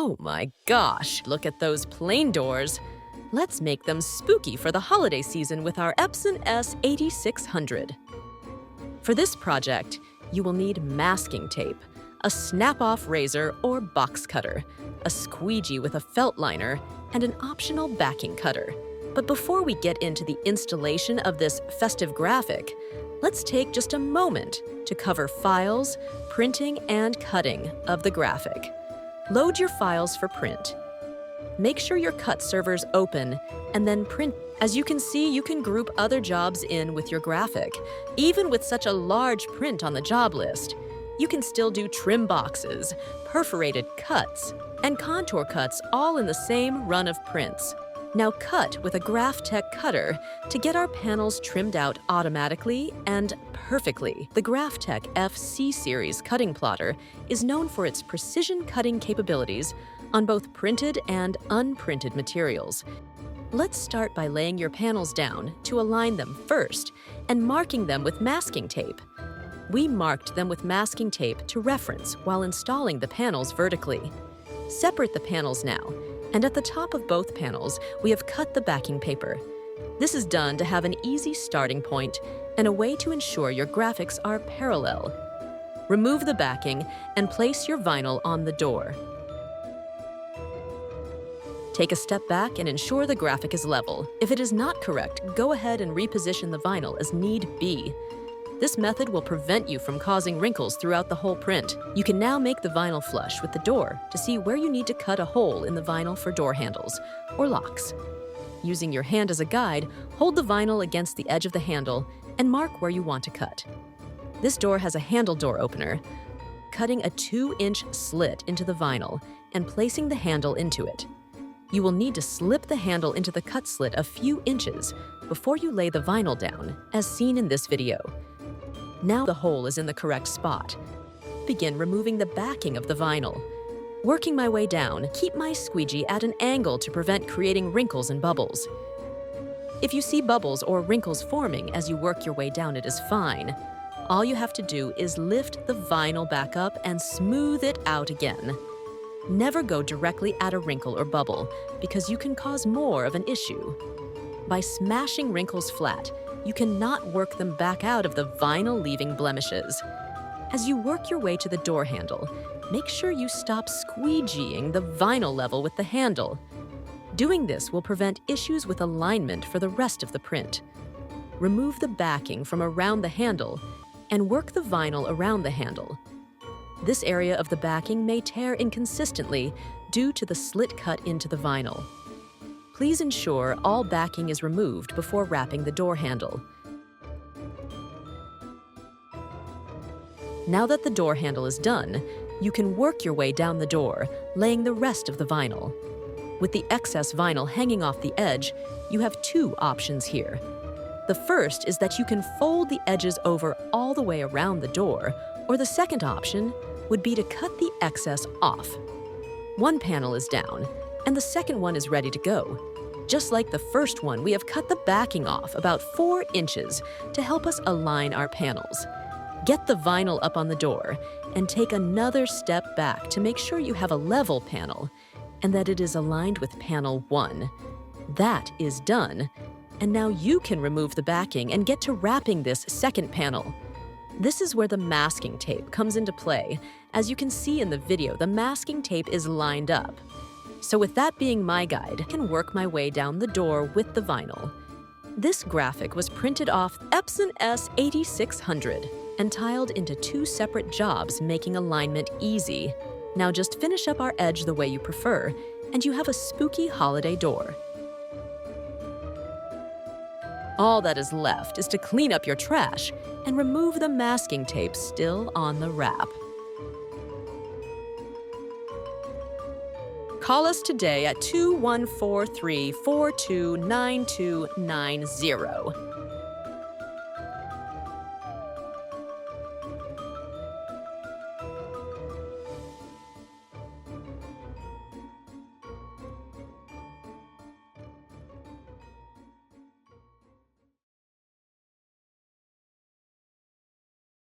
Oh my gosh, look at those plain doors. Let's make them spooky for the holiday season with our Epson S80600. For this project, you will need masking tape, a snap-off razor or box cutter, a squeegee with a felt liner, and an optional backing cutter. But before we get into the installation of this festive graphic, let's take just a moment to cover files, printing, and cutting of the graphic. Load your files for print. Make sure your cut server's open and then print. As you can see, you can group other jobs in with your graphic. Even with such a large print on the job list, you can still do trim boxes, perforated cuts, and contour cuts all in the same run of prints. Now cut with a Graphtec cutter to get our panels trimmed out automatically and perfectly. The Graphtec FC series cutting plotter is known for its precision cutting capabilities on both printed and unprinted materials. Let's start by laying your panels down to align them first and marking them with masking tape. We marked them with masking tape to reference while installing the panels vertically. Separate the panels now, and at the top of both panels, we have cut the backing paper. This is done to have an easy starting point and a way to ensure your graphics are parallel. Remove the backing and place your vinyl on the door. Take a step back and ensure the graphic is level. If it is not correct, go ahead and reposition the vinyl as need be. This method will prevent you from causing wrinkles throughout the whole print. You can now make the vinyl flush with the door to see where you need to cut a hole in the vinyl for door handles or locks. Using your hand as a guide, hold the vinyl against the edge of the handle and mark where you want to cut. This door has a handle door opener. Cutting a 2-inch slit into the vinyl and placing the handle into it. You will need to slip the handle into the cut slit a few inches before you lay the vinyl down, as seen in this video. Now the hole is in the correct spot. Begin removing the backing of the vinyl. Working my way down, keep my squeegee at an angle to prevent creating wrinkles and bubbles. If you see bubbles or wrinkles forming as you work your way down, it is fine. All you have to do is lift the vinyl back up and smooth it out again. Never go directly at a wrinkle or bubble because you can cause more of an issue. By smashing wrinkles flat, you cannot work them back out of the vinyl, leaving blemishes. As you work your way to the door handle, make sure you stop squeegeeing the vinyl level with the handle. Doing this will prevent issues with alignment for the rest of the print. Remove the backing from around the handle and work the vinyl around the handle. This area of the backing may tear inconsistently due to the slit cut into the vinyl. Please ensure all backing is removed before wrapping the door handle. Now that the door handle is done, you can work your way down the door, laying the rest of the vinyl. With the excess vinyl hanging off the edge, you have two options here. The first is that you can fold the edges over all the way around the door, or the second option would be to cut the excess off. One panel is down, and the second one is ready to go. Just like the first one, we have cut the backing off about 4 inches to help us align our panels. Get the vinyl up on the door and take another step back to make sure you have a level panel and that it is aligned with panel 1. That is done, and now you can remove the backing and get to wrapping this second panel. This is where the masking tape comes into play. As you can see in the video, the masking tape is lined up. So with that being my guide, I can work my way down the door with the vinyl. This graphic was printed off Epson S80600 and tiled into 2 separate jobs, making alignment easy. Now just finish up our edge the way you prefer, and you have a spooky holiday door. All that is left is to clean up your trash and remove the masking tape still on the wrap. Call us today at 2143-429290.